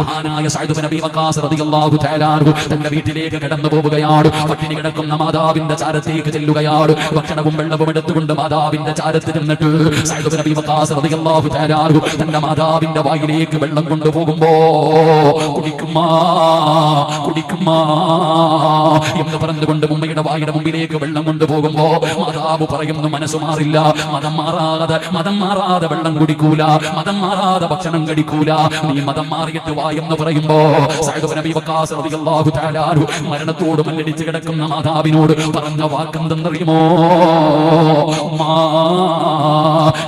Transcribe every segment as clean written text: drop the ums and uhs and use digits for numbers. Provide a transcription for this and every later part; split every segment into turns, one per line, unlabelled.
മഹാനായ സഅദ് ഇബ്നു അബീ വഖാസ് റളിയല്ലാഹു തആല അൻഹു തന്റെ വീട്ടിലേക്ക് കടന്നു പോവുകയാണ്. പട്ടിണി കിടക്കുന്ന മാതാവിന്റെ ചാരത്തേക്ക് ചെല്ലുകയാണ്. ഭക്ഷണവും വെള്ളവും എടുത്തുകൊണ്ട് മാതാവിന്റെ ചാരത്ത് ചെന്നിട്ട് സഅദ് ഇബ്നു അബീ വഖാസ് റളിയല്ലാഹു തആല അൻഹു തന്റെ മാതാവിന്റെ വായിലേക്ക് വെള്ളം കൊണ്ടുപോകുമ്പോ കുടിക്കുമാ എന്ന് പറഞ്ഞുകൊണ്ട് ഉമ്മയുടെ വായുടെ മുമ്പിലേക്ക് വെള്ളം കൊണ്ടുപോകുമ്പോ മാതാവ് പറയുന്നു, മനസ്സു മാറില്ല, മതം മാറാതെ വെള്ളം കുടിക്കൂല, മതം മാറാതെ ഭക്ഷണം കഴിക്കൂല, നീ മതം മാറിയിട്ട് വാ എന്ന് പറയുമ്പോ സഅദ് ഇബ്നു അബീ വഖാസ് റളിയല്ലാഹു തആല അൻഹു മരണത്തോട് മല്ലടിച്ച് കിടക്കുന്ന മാതാവിനോട് പറഞ്ഞ വാക്കെന്തെന്നറിയുമോ?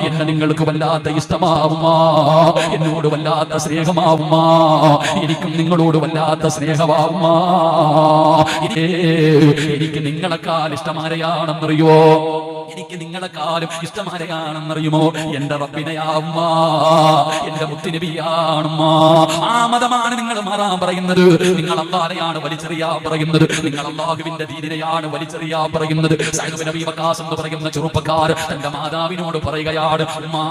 എന്നെ നിങ്ങൾക്ക് വല്ലാത്ത ഇഷ്ടമാവുമാ, എന്നോട് വല്ലാത്ത സ്നേഹമാവുമാ, എനിക്കും നിങ്ങളോട് വല്ലാത്ത സ്നേഹമാവുമാ. എനിക്ക് നിങ്ങളെക്കാൾ ഇഷ്ടമാരെയാണെന്നറിയോ? എനിക്ക് നിങ്ങളെക്കാളും ഇഷ്ടമാരെയാണെന്നറിയുമോ? എന്റെ റബ്ബിനെയാവുമാ, എന്റെ മുത്തുനബിയാണുമാ. ആ മതമാണ് നിങ്ങൾ മാറാൻ പറയുന്നത്. നിങ്ങൾ അല്ലാഹുവിനെയാണ് വലിച്ചെറിയാൻ പറയുന്നത്. നിങ്ങൾ അല്ലാഹുവിന്റെ ദീനിനെയാണ് വലിച്ചെറിയാൻ പറയുന്നത്. സഅദ് ഇബ്നു അബീ വഖാസ് എന്ന് പറയുന്ന ചെറുപ്പക്കാരൻ തന്റെ മാതാവിനോട് പറയുകയാണ്, ഉമ്മാ,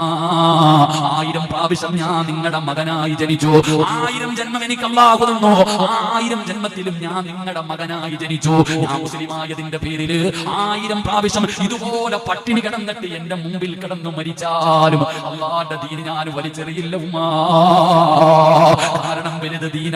1000 പ്രാവശ്യം ഞാൻ നിങ്ങളുടെ മകനായി ജനിച്ചു. 1000 ജന്മം എനിക്ക് അല്ലാഹു തന്നു. 1000 ജന്മത്തിലും ഞാൻ നിങ്ങളുടെ മകനായി ജനിച്ചു. ഞാൻ മുസ്ലിമായതിന്റെ പേരിൽ 1000 പ്രാവശ്യം ഇതുപോലെ പട്ടിണി കിടന്നിട്ട് എന്റെ മുമ്പിൽ കിടന്നു മരിച്ചാലും അല്ലാഹുവിന്റെ ദീൻ ഞാൻ വലിച്ചെറിയില്ല ഉമ്മാ. കാരണം വലുത് ദീന